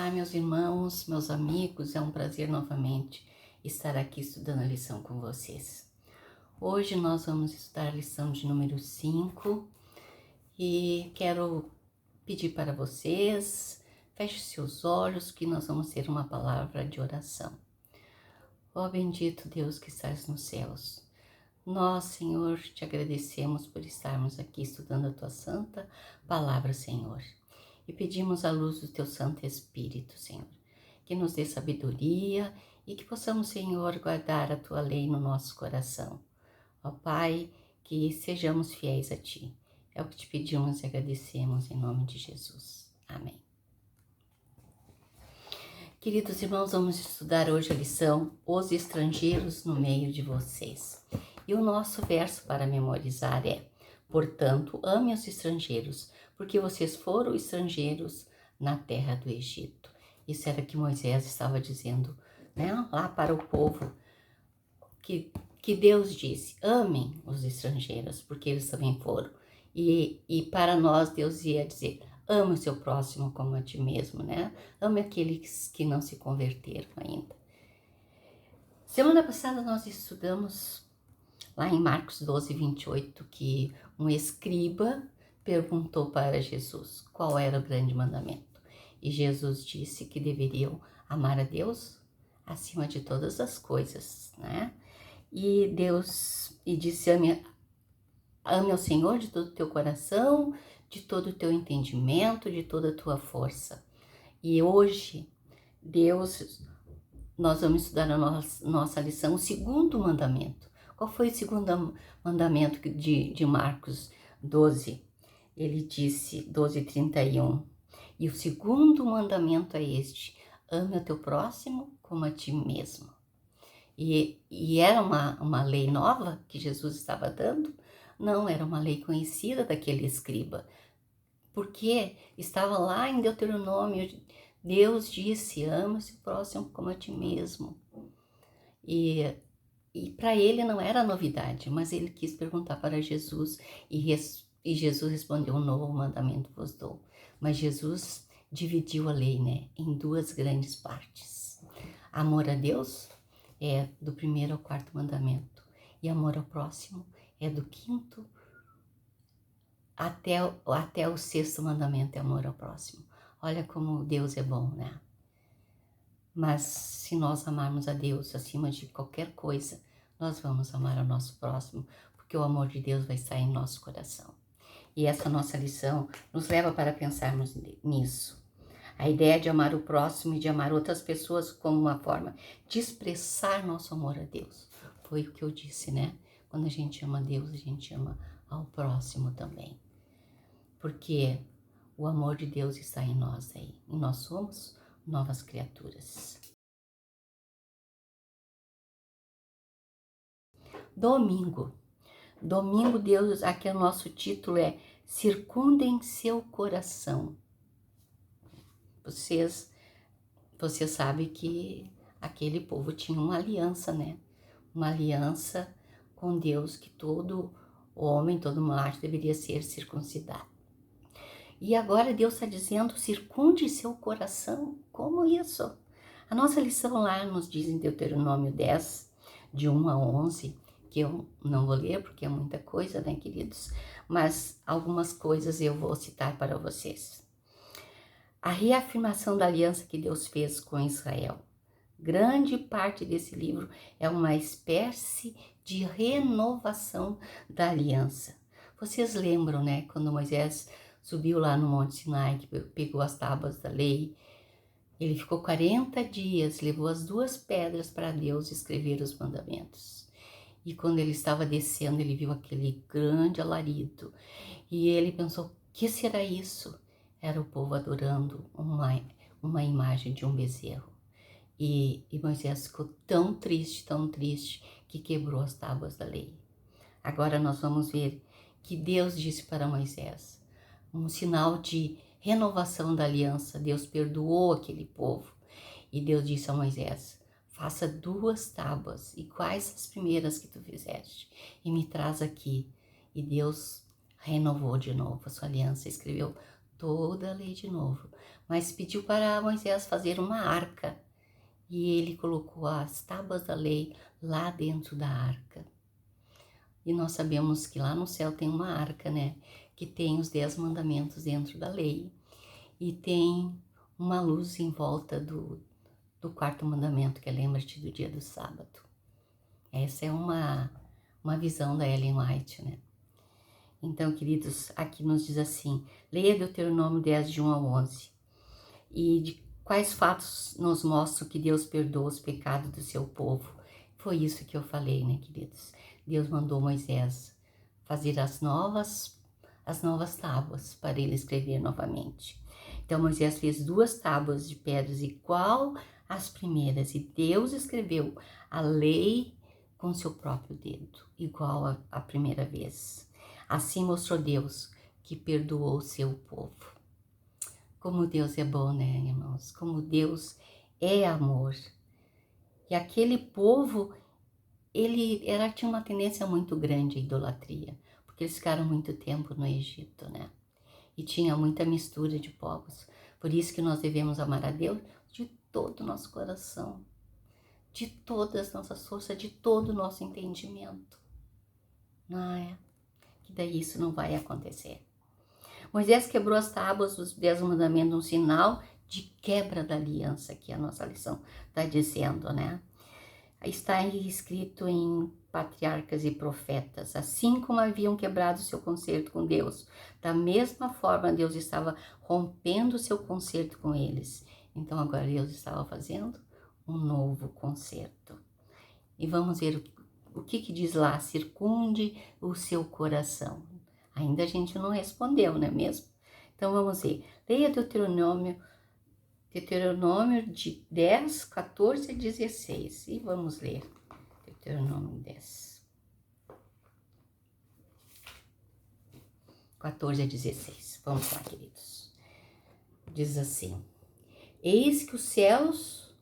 Olá, meus irmãos, meus amigos, é um prazer novamente estar aqui estudando a lição com vocês. Hoje nós vamos estudar a lição de número 5 e quero pedir para vocês, feche seus olhos que nós vamos ter uma palavra de oração. Ó bendito Deus que estás nos céus, nós, Senhor, te agradecemos por estarmos aqui estudando a tua santa palavra, Senhor. E pedimos a luz do teu Santo Espírito, Senhor, que nos dê sabedoria e que possamos, Senhor, guardar a tua lei no nosso coração. Ó Pai, que sejamos fiéis a ti. É o que te pedimos e agradecemos em nome de Jesus. Amém. Queridos irmãos, vamos estudar hoje a lição Os Estrangeiros no Meio de Vocês. E o nosso verso para memorizar é: portanto, ame os estrangeiros, porque vocês foram estrangeiros na terra do Egito. Isso era que Moisés estava dizendo, né, lá para o povo, que Deus disse, amem os estrangeiros, porque eles também foram. E para nós, Deus ia dizer, ame o seu próximo como a ti mesmo, né? Ame aqueles que não se converteram ainda. Semana passada nós estudamos lá em Marcos 12, 28, que um escriba perguntou para Jesus qual era o grande mandamento. E Jesus disse que deveriam amar a Deus acima de todas as coisas, né? E disse, ame ao Senhor de todo o teu coração, de todo o teu entendimento, de toda a tua força. E hoje, nós vamos estudar na nossa lição o segundo mandamento. Qual foi o segundo mandamento de Marcos 12? Ele disse, 12:31. E o segundo mandamento é este: ame o teu próximo como a ti mesmo. E era uma lei nova que Jesus estava dando? Não, era uma lei conhecida daquele escriba. Porque estava lá em Deuteronômio, Deus disse, ama o seu próximo como a ti mesmo. E para ele não era novidade, mas ele quis perguntar para Jesus e Jesus respondeu, um novo mandamento vos dou. Mas Jesus dividiu a lei, né, em duas grandes partes. Amor a Deus é do 1º ao 4º mandamento e amor ao próximo é do 5º até o 6º mandamento, é amor ao próximo. Olha como Deus é bom, né? Mas se nós amarmos a Deus acima de qualquer coisa, nós vamos amar ao nosso próximo, porque o amor de Deus vai estar em nosso coração. E essa nossa lição nos leva para pensarmos nisso. A ideia de amar o próximo e de amar outras pessoas como uma forma de expressar nosso amor a Deus. Foi o que eu disse, né? Quando a gente ama a Deus, a gente ama ao próximo também. Porque o amor de Deus está em nós aí. E nós somos novas criaturas. Domingo, Deus, aqui o nosso título é Circundem seu coração. Vocês sabem que aquele povo tinha uma aliança, né? Uma aliança com Deus, que todo homem, todo macho deveria ser circuncidado. E agora Deus está dizendo, circunde seu coração. Como isso? A nossa lição lá nos diz em Deuteronômio 10, de 1 a 11, que eu não vou ler porque é muita coisa, né, queridos? Mas algumas coisas eu vou citar para vocês. A reafirmação da aliança que Deus fez com Israel. Grande parte desse livro é uma espécie de renovação da aliança. Vocês lembram, né, quando Moisés subiu lá no Monte Sinai, que pegou as tábuas da lei, ele ficou 40 dias, levou as 2 pedras para Deus escrever os mandamentos. E quando ele estava descendo, ele viu aquele grande alarido. E ele pensou, o que será isso? Era o povo adorando uma imagem de um bezerro. E Moisés ficou tão triste, que quebrou as tábuas da lei. Agora nós vamos ver que Deus disse para Moisés, um sinal de renovação da aliança. Deus perdoou aquele povo. E Deus disse a Moisés, faça 2 tábuas, iguais às primeiras que tu fizeste, e me traz aqui. E Deus renovou de novo a sua aliança, escreveu toda a lei de novo, mas pediu para Moisés fazer uma arca, e ele colocou as tábuas da lei lá dentro da arca. E nós sabemos que lá no céu tem uma arca, né? Que tem os 10 mandamentos dentro da lei. E tem uma luz em volta do quarto mandamento, que é lembra-te do dia do sábado. Essa é uma visão da Ellen White, né? Então, queridos, aqui nos diz assim, leia Deuteronômio 10, de 1 a 11. E de quais fatos nos mostram que Deus perdoa os pecados do seu povo? Foi isso que eu falei, né, queridos? Deus mandou Moisés fazer as novas tábuas para ele escrever novamente. Então Moisés fez 2 tábuas de pedras igual às primeiras, e Deus escreveu a lei com seu próprio dedo, igual à primeira vez. Assim mostrou Deus que perdoou o seu povo. Como Deus é bom, né, irmãos? Como Deus é amor. E aquele povo, tinha uma tendência muito grande à idolatria, porque eles ficaram muito tempo no Egito, né? E tinha muita mistura de povos. Por isso que nós devemos amar a Deus de todo o nosso coração, de todas as nossas forças, de todo o nosso entendimento. Não é? Que daí isso não vai acontecer. Moisés quebrou as tábuas dos 10 mandamentos, um sinal de quebra da aliança, que a nossa lição está dizendo, né? Está escrito em Patriarcas e Profetas, assim como haviam quebrado seu concerto com Deus, da mesma forma Deus estava rompendo seu concerto com eles. Então agora Deus estava fazendo um novo concerto. E vamos ver o que diz lá, circunde o seu coração. Ainda a gente não respondeu, não é mesmo? Então vamos ver. Leia Deuteronômio de 10, 14 e 16. E vamos ler Deuteronômio 10, 14 a 16. Vamos lá, queridos. Diz assim: Eis que os céus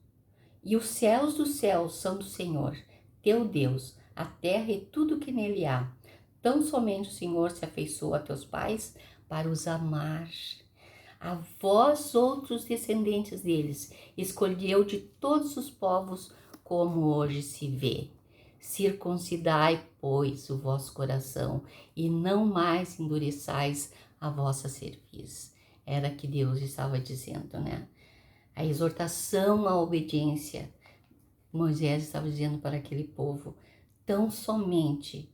dos céus são do Senhor, teu Deus, a terra e tudo que nele há. Tão somente o Senhor se afeiçoou a teus pais para os amar. A vós, outros descendentes deles, escolheu de todos os povos, como hoje se vê. Circuncidai, pois, o vosso coração, e não mais endureçais a vossa cerviz. Era que Deus estava dizendo, né? A exortação à obediência. Moisés estava dizendo para aquele povo: tão somente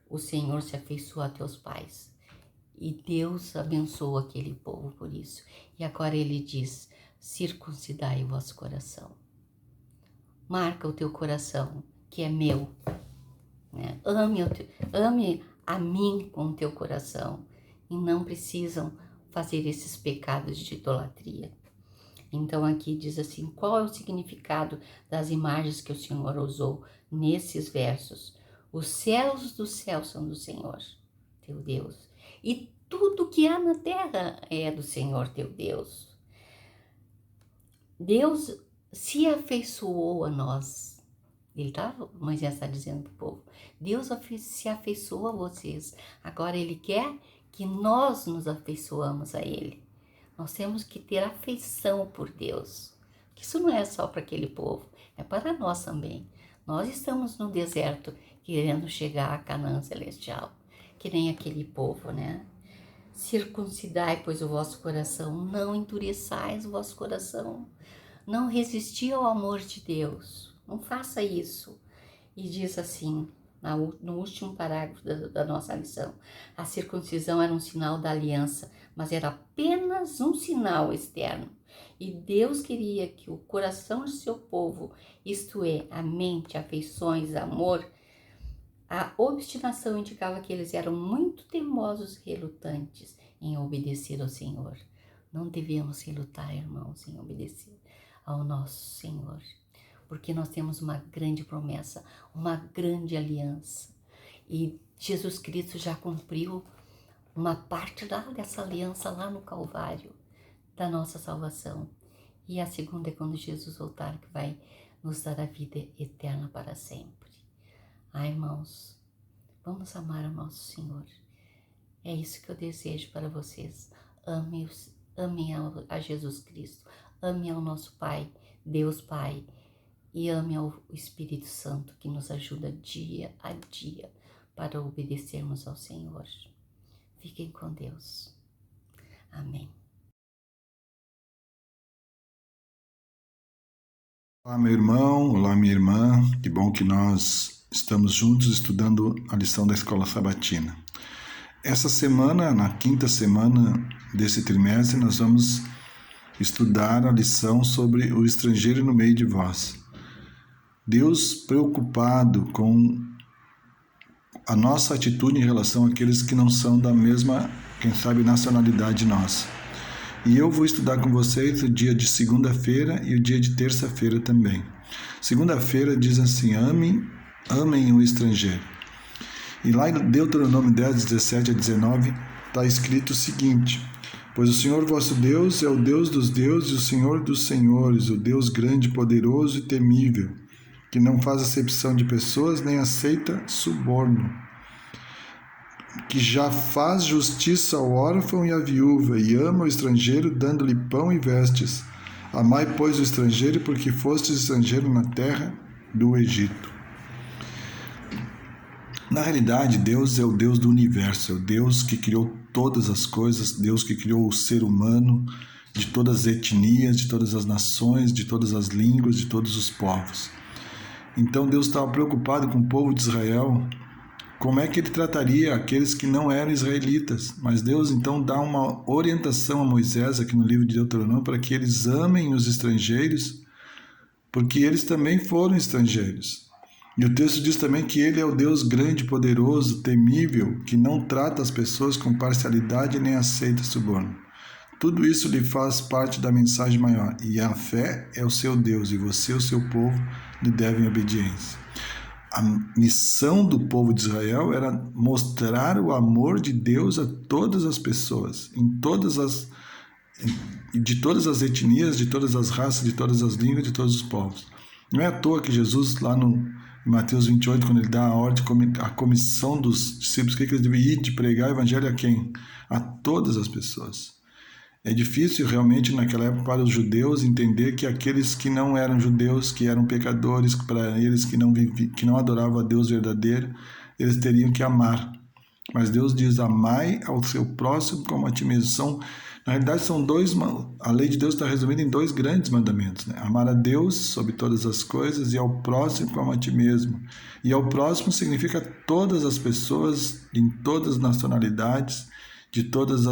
o Senhor se afeiçoou a teus pais. E Deus abençoou aquele povo por isso. E agora ele diz: circuncidai o vosso coração. Marca o teu coração, que é meu. Né? Ame a mim com o teu coração. E não precisam fazer esses pecados de idolatria. Então aqui diz assim, qual é o significado das imagens que o Senhor usou nesses versos? Os céus dos céus são do Senhor, teu Deus, e tudo que há na terra é do Senhor, teu Deus. Deus se afeiçoou a nós. Moisés está dizendo para o povo, Deus se afeiçoou a vocês. Agora Ele quer que nós nos afeiçoamos a Ele. Nós temos que ter afeição por Deus. Isso não é só para aquele povo, é para nós também. Nós estamos no deserto querendo chegar a Canaã celestial, que nem aquele povo, né? Circuncidai, pois, o vosso coração, não endureçais o vosso coração, não resisti ao amor de Deus, não faça isso. E diz assim, no último parágrafo da nossa lição, a circuncisão era um sinal da aliança, mas era apenas um sinal externo. E Deus queria que o coração de seu povo, isto é, a mente, afeições, amor, a obstinação indicava que eles eram muito teimosos e relutantes em obedecer ao Senhor. Não devemos relutar, irmãos, em obedecer ao nosso Senhor, porque nós temos uma grande promessa, uma grande aliança. E Jesus Cristo já cumpriu uma parte dessa aliança lá no Calvário, da nossa salvação. E a segunda é quando Jesus voltar, que vai nos dar a vida eterna para sempre. Irmãos, vamos amar o nosso Senhor. É isso que eu desejo para vocês. Amem a Jesus Cristo, amem ao nosso Pai, Deus Pai, e ame ao Espírito Santo que nos ajuda dia a dia para obedecermos ao Senhor. Fiquem com Deus. Amém. Olá, meu irmão, olá, minha irmã. Que bom que nós estamos juntos estudando a lição da Escola Sabatina. Essa semana, na quinta semana desse trimestre, nós vamos estudar a lição sobre o estrangeiro no meio de vós. Deus preocupado com a nossa atitude em relação àqueles que não são da mesma, quem sabe, nacionalidade nossa. E eu vou estudar com vocês o dia de segunda-feira e o dia de terça-feira também. Segunda-feira diz assim: amem o estrangeiro. E lá em Deuteronômio 10, 17 a 19, está escrito o seguinte: pois o Senhor vosso Deus é o Deus dos deuses e o Senhor dos senhores, o Deus grande, poderoso e temível, que não faz acepção de pessoas nem aceita suborno, que já faz justiça ao órfão e à viúva, e ama o estrangeiro, dando-lhe pão e vestes. Amai, pois, o estrangeiro, porque fostes estrangeiro na terra do Egito. Na realidade, Deus é o Deus do universo, é o Deus que criou todas as coisas, Deus que criou o ser humano, de todas as etnias, de todas as nações, de todas as línguas, de todos os povos. Então Deus estava preocupado com o povo de Israel, como é que ele trataria aqueles que não eram israelitas. Mas Deus então dá uma orientação a Moisés aqui no livro de Deuteronômio para que eles amem os estrangeiros, porque eles também foram estrangeiros. E o texto diz também que ele é o Deus grande, poderoso, temível, que não trata as pessoas com parcialidade nem aceita suborno. Tudo isso lhe faz parte da mensagem maior, e a fé é o seu Deus, e você, o seu povo, lhe devem obediência. A missão do povo de Israel era mostrar o amor de Deus a todas as pessoas, de todas as etnias, de todas as raças, de todas as línguas, de todos os povos. Não é à toa que Jesus, lá em Mateus 28, quando ele dá a ordem, a comissão dos discípulos, que eles devem ir de pregar o evangelho a quem? A todas as pessoas. É difícil realmente naquela época para os judeus entender que aqueles que não eram judeus, que eram pecadores, para eles que não adoravam a Deus verdadeiro, eles teriam que amar. Mas Deus diz: amai ao seu próximo como a ti mesmo. Na realidade são dois, a lei de Deus está resumida em dois grandes mandamentos, né? Amar a Deus sobre todas as coisas e ao próximo como a ti mesmo. E ao próximo significa todas as pessoas, em todas as nacionalidades, de todas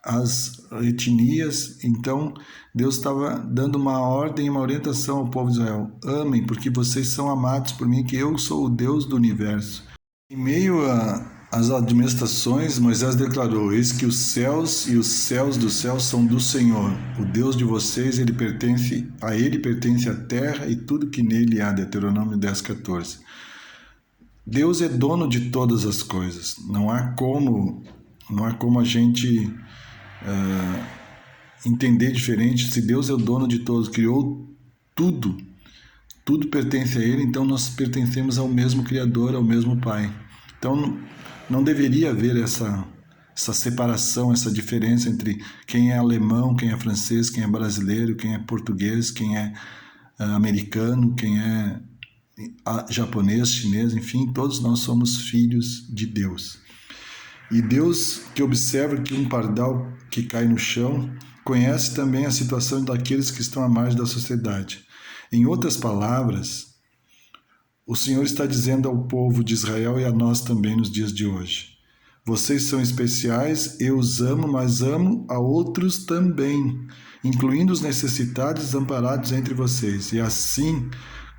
as etnias. Então Deus estava dando uma ordem, uma orientação ao povo de Israel: amem, porque vocês são amados por mim, que eu sou o Deus do universo. Em meio às administrações, Moisés declarou: eis que os céus e os céus dos céus são do Senhor, o Deus de vocês, a ele pertence a terra e tudo que nele há. Deuteronômio 10:14. Deus é dono de todas as coisas. Não há como a gente entender diferente. Se Deus é o dono de todos, criou tudo pertence a Ele, então nós pertencemos ao mesmo Criador, ao mesmo Pai. Então não deveria haver essa separação, essa diferença entre quem é alemão, quem é francês, quem é brasileiro, quem é português, quem é americano, quem é japonês, chinês, enfim, todos nós somos filhos de Deus. E Deus, que observa que um pardal que cai no chão, conhece também a situação daqueles que estão à margem da sociedade. Em outras palavras, o Senhor está dizendo ao povo de Israel e a nós também nos dias de hoje: vocês são especiais, eu os amo, mas amo a outros também, incluindo os necessitados e desamparados entre vocês. E assim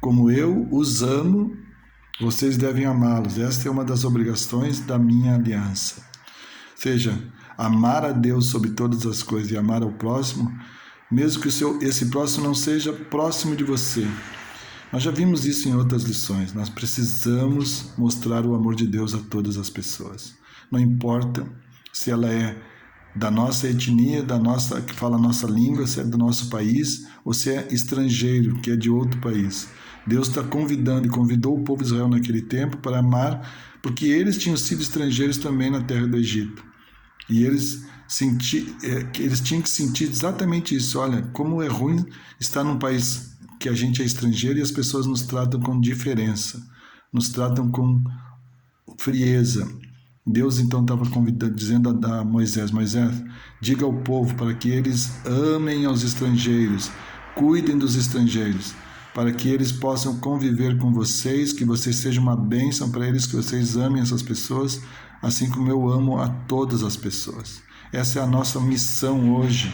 como eu os amo, vocês devem amá-los. Esta é uma das obrigações da minha aliança. Ou seja, amar a Deus sobre todas as coisas e amar ao próximo, mesmo que esse próximo não seja próximo de você. Nós já vimos isso em outras lições. Nós precisamos mostrar o amor de Deus a todas as pessoas. Não importa se ela é da nossa etnia, que fala a nossa língua, se é do nosso país, ou se é estrangeiro, que é de outro país. Deus está convidando e convidou o povo de Israel naquele tempo para amar, porque eles tinham sido estrangeiros também na terra do Egito. E eles tinham que sentir exatamente isso. Olha, como é ruim estar num país que a gente é estrangeiro e as pessoas nos tratam com diferença, nos tratam com frieza. Deus então estava dizendo a Moisés, diga ao povo para que eles amem aos estrangeiros, cuidem dos estrangeiros, para que eles possam conviver com vocês, que vocês sejam uma bênção para eles, que vocês amem essas pessoas, assim como eu amo a todas as pessoas. Essa é a nossa missão hoje.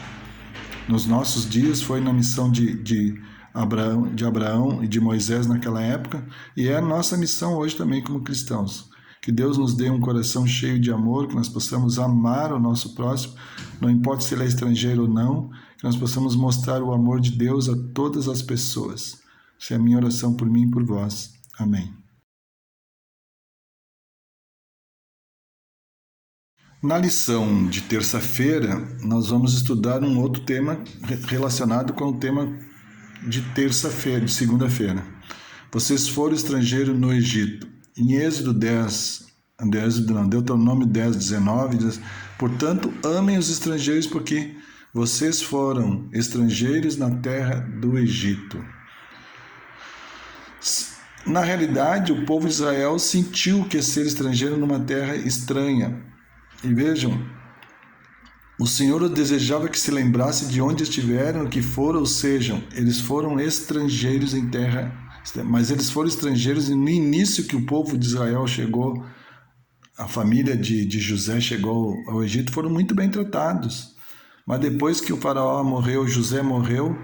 Nos nossos dias foi na missão de Abraão e de Moisés naquela época, e é a nossa missão hoje também como cristãos. Que Deus nos dê um coração cheio de amor, que nós possamos amar o nosso próximo, não importa se ele é estrangeiro ou não, que nós possamos mostrar o amor de Deus a todas as pessoas. Essa é a minha oração por mim e por vós. Amém. Na lição de terça-feira, nós vamos estudar um outro tema relacionado com o tema de terça-feira, de segunda-feira. Vocês foram estrangeiros no Egito. Em Deuteronômio 10, 19, diz, portanto, amem os estrangeiros porque vocês foram estrangeiros na terra do Egito. Na realidade, o povo de Israel sentiu que ser estrangeiro numa terra estranha. E vejam, o Senhor desejava que se lembrasse de onde estiveram, que foram, ou sejam, eles foram estrangeiros em terra, mas eles foram estrangeiros e no início que o povo de Israel chegou, a família de José chegou ao Egito, foram muito bem tratados. Mas depois que o faraó morreu, José morreu,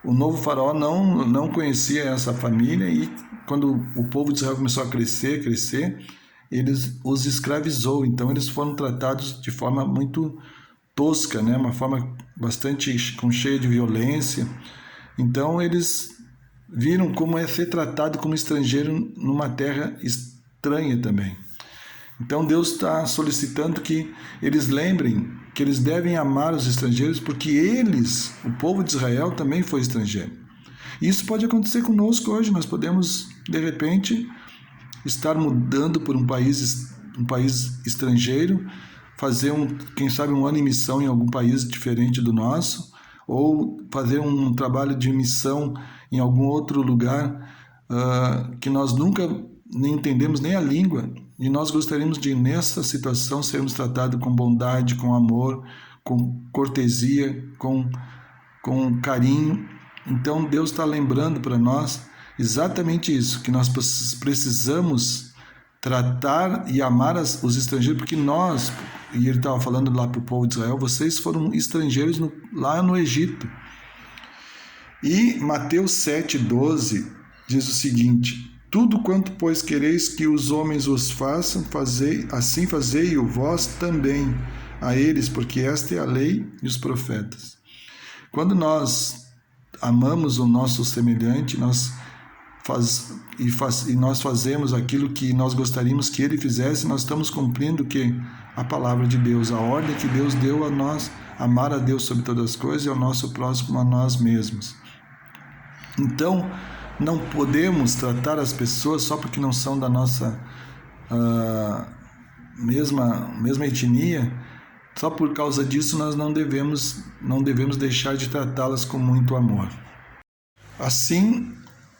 o novo faraó não conhecia essa família e quando o povo de Israel começou a crescer, eles os escravizou. Então eles foram tratados de forma muito tosca, né? Uma forma bastante cheia de violência. Então eles viram como é ser tratado como estrangeiro numa terra estranha também. Então Deus está solicitando que eles lembrem que eles devem amar os estrangeiros porque eles, o povo de Israel, também foi estrangeiro. E isso pode acontecer conosco hoje. Nós podemos, de repente, estar mudando por um país estrangeiro, fazer quem sabe um ano em missão em algum país diferente do nosso, ou fazer um trabalho de missão em algum outro lugar que nós nunca nem entendemos nem a língua, e nós gostaríamos de, nessa situação, sermos tratados com bondade, com amor, com cortesia, com carinho. Então Deus está lembrando para nós exatamente isso, que nós precisamos tratar e amar os estrangeiros, porque nós, e ele estava falando lá para o povo de Israel, vocês foram estrangeiros lá no Egito. E Mateus 7,12 diz o seguinte, tudo quanto, pois, quereis que os homens os façam, assim fazei-o vós também a eles, porque esta é a lei e os profetas. Quando nós amamos o nosso semelhante, nós fazemos aquilo que nós gostaríamos que ele fizesse, nós estamos cumprindo a palavra de Deus, a ordem que Deus deu a nós, amar a Deus sobre todas as coisas e ao nosso próximo como a nós mesmos. Então, não podemos tratar as pessoas só porque não são da nossa mesma etnia. Só por causa disso nós não devemos deixar de tratá-las com muito amor. Assim,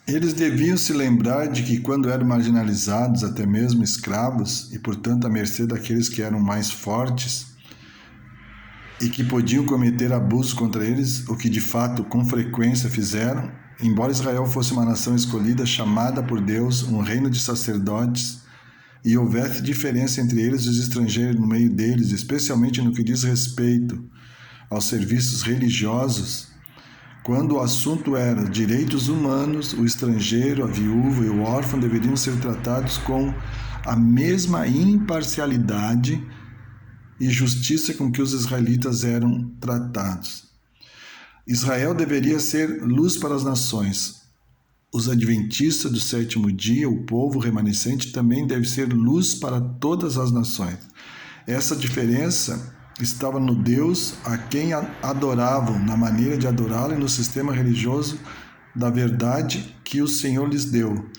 eles deviam se lembrar de que quando eram marginalizados, até mesmo escravos, e portanto à mercê daqueles que eram mais fortes e que podiam cometer abuso contra eles, o que de fato com frequência fizeram, embora Israel fosse uma nação escolhida, chamada por Deus, um reino de sacerdotes, e houvesse diferença entre eles e os estrangeiros no meio deles, especialmente no que diz respeito aos serviços religiosos, quando o assunto era direitos humanos, o estrangeiro, a viúva e o órfão deveriam ser tratados com a mesma imparcialidade e justiça com que os israelitas eram tratados. Israel deveria ser luz para as nações. Os adventistas do sétimo dia, o povo remanescente, também deve ser luz para todas as nações. Essa diferença estava no Deus a quem adoravam, na maneira de adorá-lo e no sistema religioso da verdade que o Senhor lhes deu.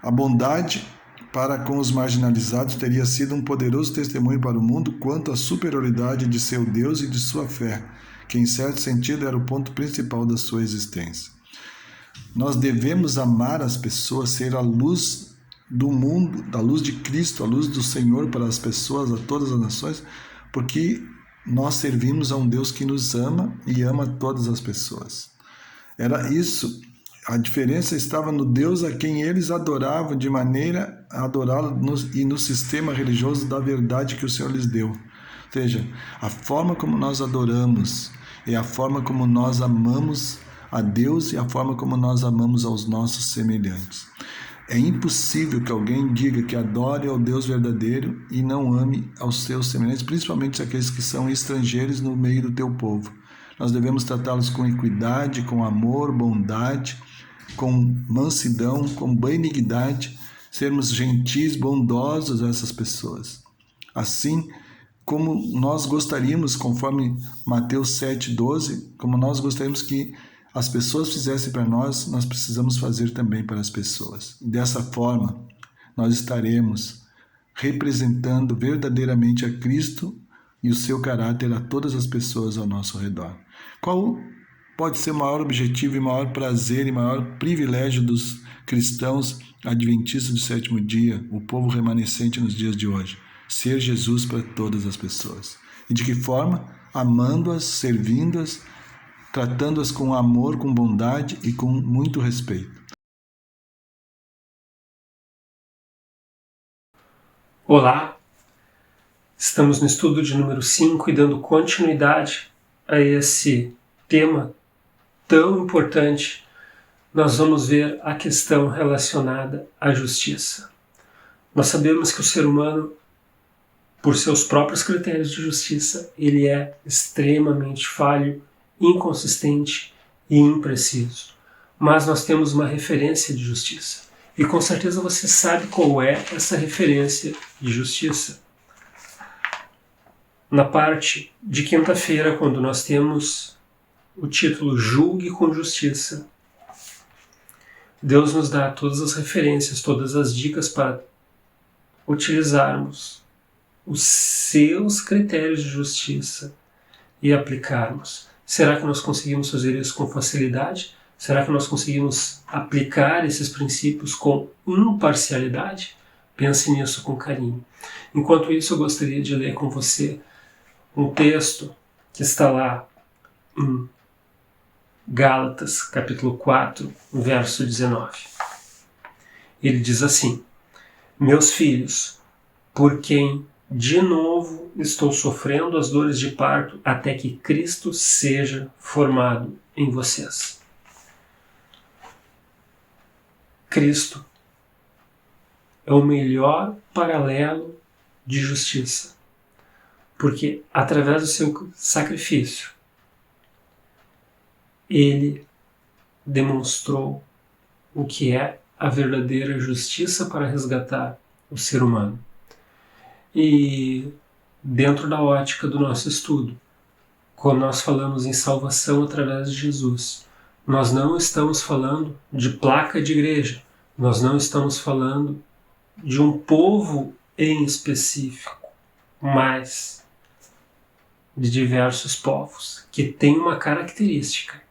A bondade para com os marginalizados teria sido um poderoso testemunho para o mundo quanto à superioridade de seu Deus e de sua fé, que em certo sentido era o ponto principal da sua existência. Nós devemos amar as pessoas, ser a luz do mundo, a luz de Cristo, a luz do Senhor para as pessoas, a todas as nações, porque nós servimos a um Deus que nos ama e ama todas as pessoas. Era isso. A diferença estava no Deus a quem eles adoravam, de maneira a adorá-lo e no sistema religioso da verdade que o Senhor lhes deu. Ou seja, a forma como nós adoramos é a forma como nós amamos a Deus e a forma como nós amamos aos nossos semelhantes. É impossível que alguém diga que adore ao Deus verdadeiro e não ame aos seus semelhantes, principalmente aqueles que são estrangeiros no meio do teu povo. Nós devemos tratá-los com equidade, com amor, bondade, com mansidão, com benignidade, sermos gentis, bondosos a essas pessoas. Assim como nós gostaríamos, conforme Mateus 7,12, como nós gostaríamos que as pessoas fizessem para nós, nós precisamos fazer também para as pessoas. Dessa forma, nós estaremos representando verdadeiramente a Cristo e o seu caráter a todas as pessoas ao nosso redor. Qual pode ser o maior objetivo e maior prazer e maior privilégio dos cristãos adventistas do sétimo dia, o povo remanescente nos dias de hoje? Ser Jesus para todas as pessoas. E de que forma? Amando-as, servindo-as, tratando-as com amor, com bondade e com muito respeito. Olá, estamos no estudo de número 5 e dando continuidade a esse tema tão importante. Nós vamos ver a questão relacionada à justiça. Nós sabemos que o ser humano, por seus próprios critérios de justiça, ele é extremamente falho, inconsistente e impreciso. Mas nós temos uma referência de justiça. E com certeza você sabe qual é essa referência de justiça. Na parte de quinta-feira, quando nós temos o título Julgue com Justiça, Deus nos dá todas as referências, todas as dicas para utilizarmos os seus critérios de justiça e aplicarmos. Será que nós conseguimos fazer isso com facilidade? Será que nós conseguimos aplicar esses princípios com imparcialidade? Pense nisso com carinho. Enquanto isso, eu gostaria de ler com você um texto que está lá em Gálatas, capítulo 4, verso 19. Ele diz assim: Meus filhos, por quem de novo estou sofrendo as dores de parto até que Cristo seja formado em vocês. Cristo é o melhor paralelo de justiça, porque através do seu sacrifício, ele demonstrou o que é a verdadeira justiça para resgatar o ser humano. E dentro da ótica do nosso estudo, quando nós falamos em salvação através de Jesus, nós não estamos falando de placa de igreja, nós não estamos falando de um povo em específico, mas de diversos povos que têm uma característica.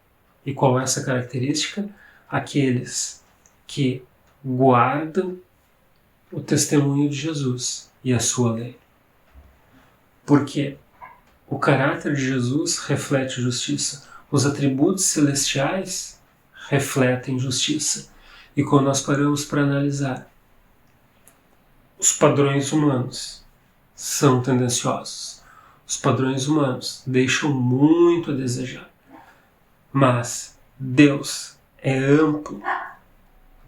E qual é essa característica? Aqueles que guardam o testemunho de Jesus e a sua lei. Porque o caráter de Jesus reflete justiça. Os atributos celestiais refletem justiça. E quando nós paramos para analisar, os padrões humanos são tendenciosos. Os padrões humanos deixam muito a desejar. Mas Deus é amplo.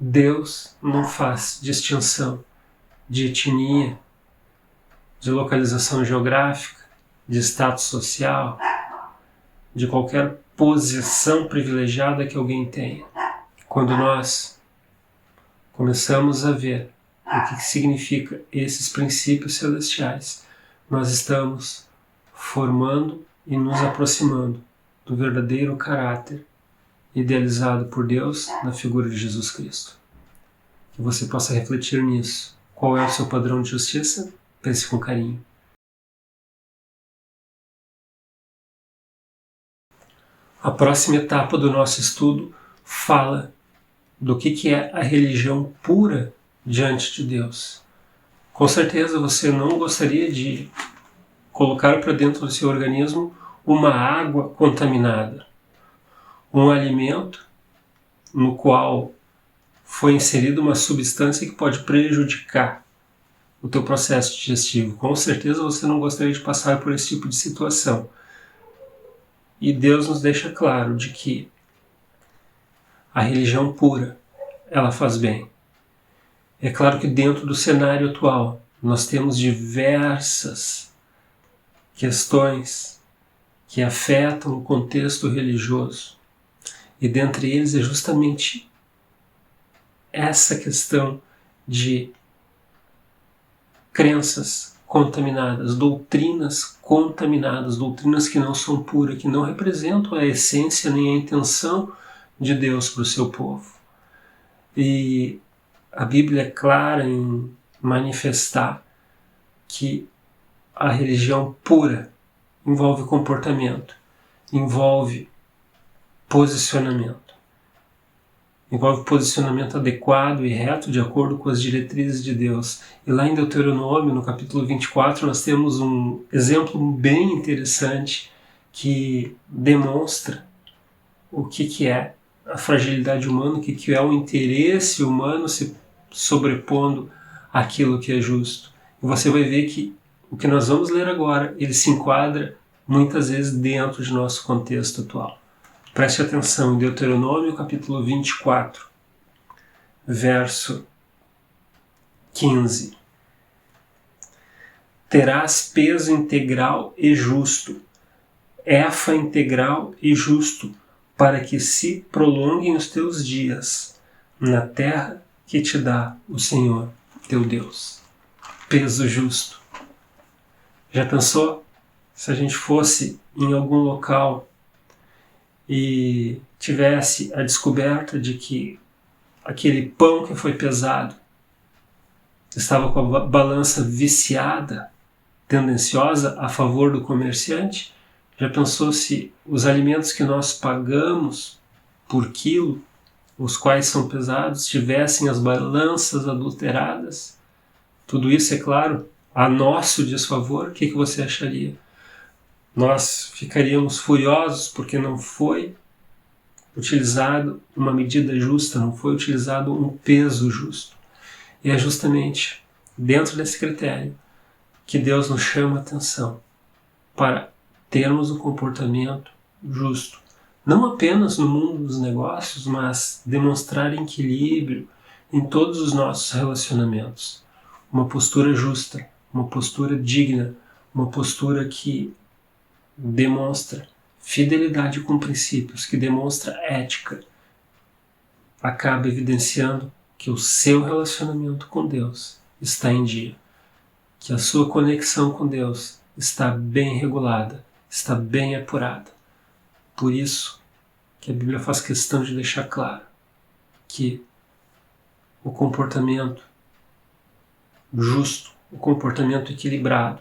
Deus não faz distinção de etnia, de localização geográfica, de status social, de qualquer posição privilegiada que alguém tenha. Quando nós começamos a ver o que significa esses princípios celestiais, nós estamos formando e nos aproximando do verdadeiro caráter idealizado por Deus na figura de Jesus Cristo. Que você possa refletir nisso Qual é o seu padrão de justiça? Pense com carinho. A próxima etapa do nosso estudo fala do que é a religião pura diante de Deus. Com certeza você não gostaria de colocar para dentro do seu organismo uma água contaminada, um alimento no qual foi inserida uma substância que pode prejudicar o teu processo digestivo. Com certeza você não gostaria de passar por esse tipo de situação. E Deus nos deixa claro de que a religião pura, ela faz bem. É claro que dentro do cenário atual nós temos diversas questões que afetam o contexto religioso. E dentre eles é justamente essa questão de crenças contaminadas, doutrinas contaminadas, doutrinas que não são puras, que não representam a essência nem a intenção de Deus para o seu povo. E a Bíblia é clara em manifestar que a religião pura envolve comportamento, envolve posicionamento. Envolve posicionamento adequado e reto de acordo com as diretrizes de Deus. E lá em Deuteronômio, no capítulo 24, nós temos um exemplo bem interessante que demonstra o que é a fragilidade humana, o que é o interesse humano se sobrepondo àquilo que é justo. E você vai ver que o que nós vamos ler agora, ele se enquadra muitas vezes dentro de nosso contexto atual. Preste atenção em Deuteronômio capítulo 24, verso 15. Terás peso integral e justo, efa integral e justo, para que se prolonguem os teus dias na terra que te dá o Senhor teu Deus. Peso justo. Já pensou se a gente fosse em algum local e tivesse a descoberta de que aquele pão que foi pesado estava com a balança viciada, tendenciosa a favor do comerciante? Já pensou se os alimentos que nós pagamos por quilo, os quais são pesados, tivessem as balanças adulteradas? Tudo isso, é claro, a nosso desfavor. O que você acharia? Nós ficaríamos furiosos porque não foi utilizado uma medida justa, não foi utilizado um peso justo. E é justamente dentro desse critério que Deus nos chama a atenção para termos um comportamento justo. Não apenas no mundo dos negócios, mas demonstrar equilíbrio em todos os nossos relacionamentos. Uma postura justa, uma postura digna, uma postura que demonstra fidelidade com princípios, que demonstra ética, acaba evidenciando que o seu relacionamento com Deus está em dia, que a sua conexão com Deus está bem regulada, está bem apurada. Por isso que a Bíblia faz questão de deixar claro que o comportamento justo, o comportamento equilibrado,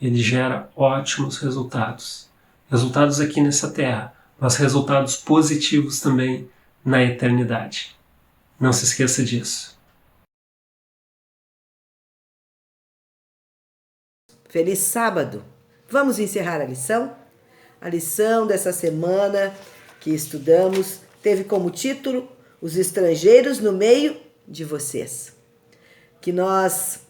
ele gera ótimos resultados. Resultados aqui nessa terra, mas resultados positivos também na eternidade. Não se esqueça disso. Feliz sábado! Vamos encerrar a lição? A lição dessa semana que estudamos teve como título Os estrangeiros no meio de vocês. Que nós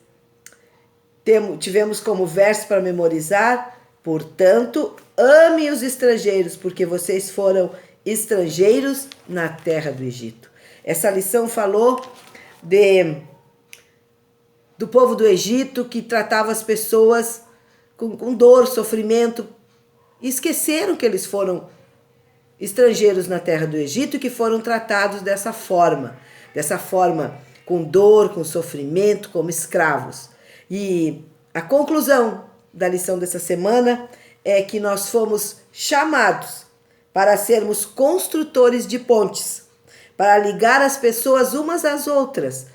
tivemos como verso para memorizar: portanto, ame os estrangeiros, porque vocês foram estrangeiros na terra do Egito. Essa lição falou do povo do Egito que tratava as pessoas com dor, sofrimento, e esqueceram que eles foram estrangeiros na terra do Egito e que foram tratados dessa forma com dor, com sofrimento, como escravos. E a conclusão da lição dessa semana é que nós fomos chamados para sermos construtores de pontes, para ligar as pessoas umas às outras,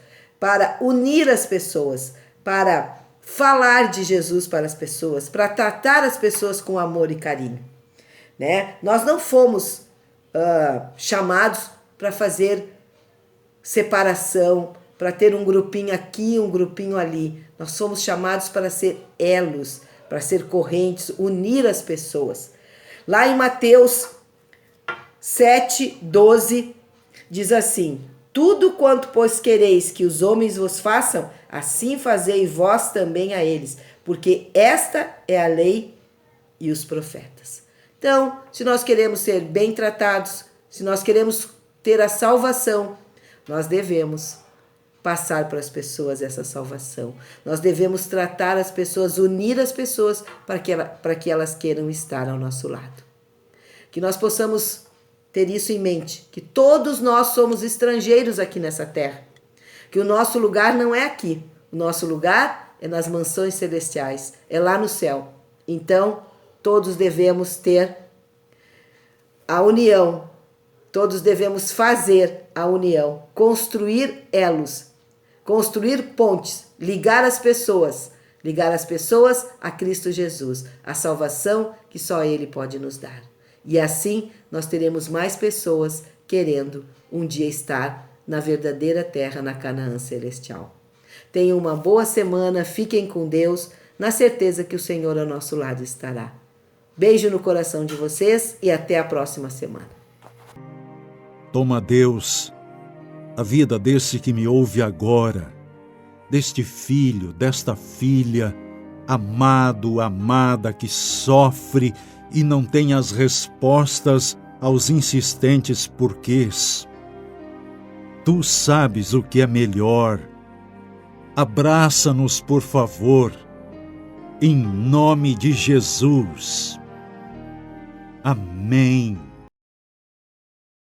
para unir as pessoas, para falar de Jesus para as pessoas, para tratar as pessoas com amor e carinho, né? Nós não fomos chamados para fazer separação, para ter um grupinho aqui, um grupinho ali. Nós somos chamados para ser elos, para ser correntes, unir as pessoas. Lá em Mateus 7:12 diz assim: tudo quanto, pois, quereis que os homens vos façam, assim fazei vós também a eles, porque esta é a lei e os profetas. Então, se nós queremos ser bem tratados, se nós queremos ter a salvação, nós devemos passar para as pessoas essa salvação. Nós devemos tratar as pessoas, unir as pessoas para que elas queiram estar ao nosso lado. Que nós possamos ter isso em mente, que todos nós somos estrangeiros aqui nessa terra, que o nosso lugar não é aqui, o nosso lugar é nas mansões celestiais, é lá no céu. Então, todos devemos ter a união, todos devemos fazer a união, construir elos, construir pontes, ligar as pessoas a Cristo Jesus, a salvação que só Ele pode nos dar. E assim nós teremos mais pessoas querendo um dia estar na verdadeira terra, na Canaã celestial. Tenham uma boa semana, fiquem com Deus, na certeza que o Senhor ao nosso lado estará. Beijo no coração de vocês e até a próxima semana. Toma, Deus, a vida desse que me ouve agora, deste filho, desta filha, amado, amada, que sofre e não tem as respostas aos insistentes porquês. Tu sabes o que é melhor. Abraça-nos, por favor, em nome de Jesus. Amém.